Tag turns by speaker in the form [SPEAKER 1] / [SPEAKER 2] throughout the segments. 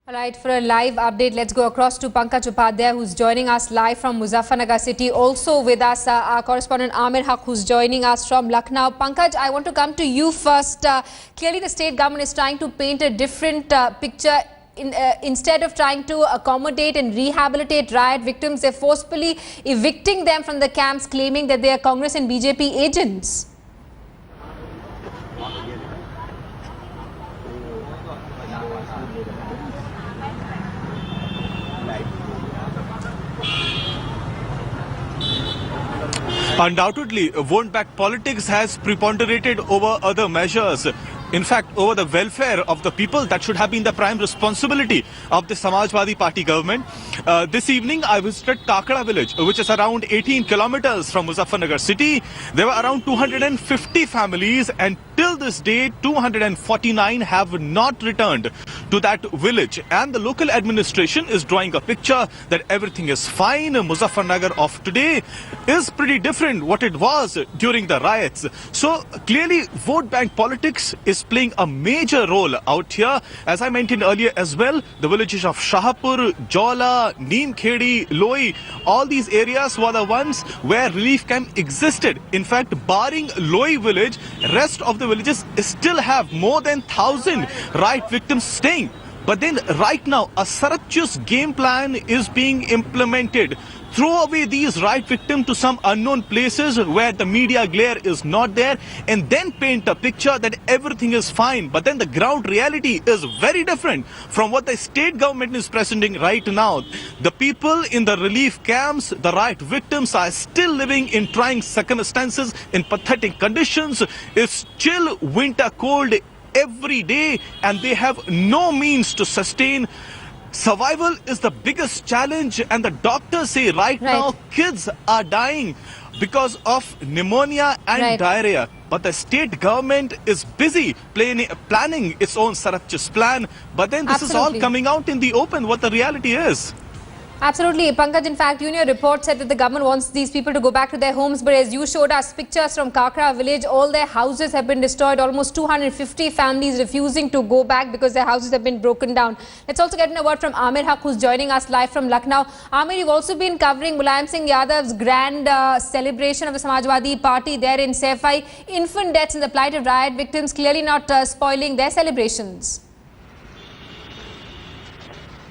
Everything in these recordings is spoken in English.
[SPEAKER 1] All right, for a live update, let's go across to Pankaj Upadhyay, who's joining us live from Muzaffarnagar city. Also with us, our correspondent Amir Haq, who's joining us from Lucknow. Pankaj, I want to come to you first. Clearly, the state government is trying to paint a different picture. Instead of trying to accommodate and rehabilitate riot victims, they're forcefully evicting them from the camps, claiming that they are Congress and BJP agents.
[SPEAKER 2] Undoubtedly, vote-back politics has preponderated over other measures. In fact, over the welfare of the people, that should have been the prime responsibility of the Samajwadi Party government. This evening, I visited Kakra village, which is around 18 kilometers from Muzaffarnagar city. There were around 250 families, and till this day, 249 have not returned to that village. And the local administration is drawing a picture that everything is fine. Muzaffarnagar of today is pretty different what it was during the riots. So clearly, vote bank politics is playing a major role out here. As I mentioned earlier as well, the villages of Shahpur, Jola, Neemkhedi, Loi, all these areas were the ones where relief camp existed. In fact, barring Loi village, rest of the villages still have more than 1,000 riot victims staying. But then right now, a surreptitious game plan is being implemented. Throw away these riot victims to some unknown places where the media glare is not there, and then paint a picture that everything is fine. But then the ground reality is very different from what the state government is presenting right now. The people in the relief camps, the riot victims, are still living in trying circumstances, in pathetic conditions. It's chill, winter cold every day, and they have no means to sustain. Survival is the biggest challenge, and the doctors say right now kids are dying because of pneumonia and diarrhea. But the state government is busy planning its own surreptitious plan. But then this is all coming out in the open, what the reality is.
[SPEAKER 1] Absolutely. Pankaj, in fact, your report said that the government wants these people to go back to their homes. But as you showed us pictures from Kakra village, all their houses have been destroyed. Almost 250 families refusing to go back because their houses have been broken down. Let's also get a word from Amir Haq, who's joining us live from Lucknow. Amir, you've also been covering Mulayam Singh Yadav's grand celebration of the Samajwadi Party there in Saifai. Infant deaths and the plight of riot victims clearly not spoiling their celebrations.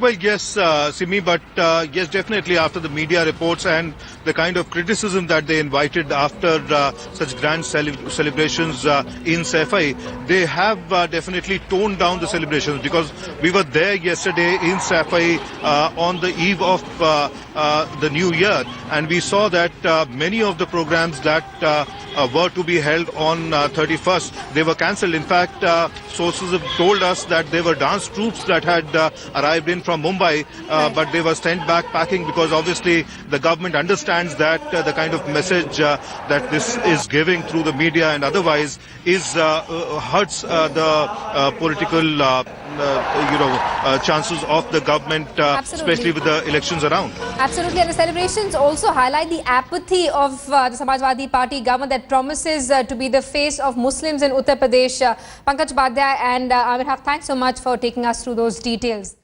[SPEAKER 3] Well, yes, Simi, but yes, definitely after the media reports and the kind of criticism that they invited after such grand celebrations in Saifai, they have definitely toned down the celebrations, because we were there yesterday in Saifai on the eve of the new year, and we saw that many of the programs that were to be held on 31st, they were cancelled. In fact, sources have told us that there were dance troops that had arrived in from Mumbai, but they were sent back packing, because obviously the government understands that the kind of message that this is giving through the media and otherwise is hurts the political chances of the government, especially with the elections around.
[SPEAKER 1] Absolutely, and the celebrations also highlight the apathy of the Samajwadi Party government that promises to be the face of Muslims in Uttar Pradesh. Pankaj Upadhyay and Amir Haq, thanks so much for taking us through those details.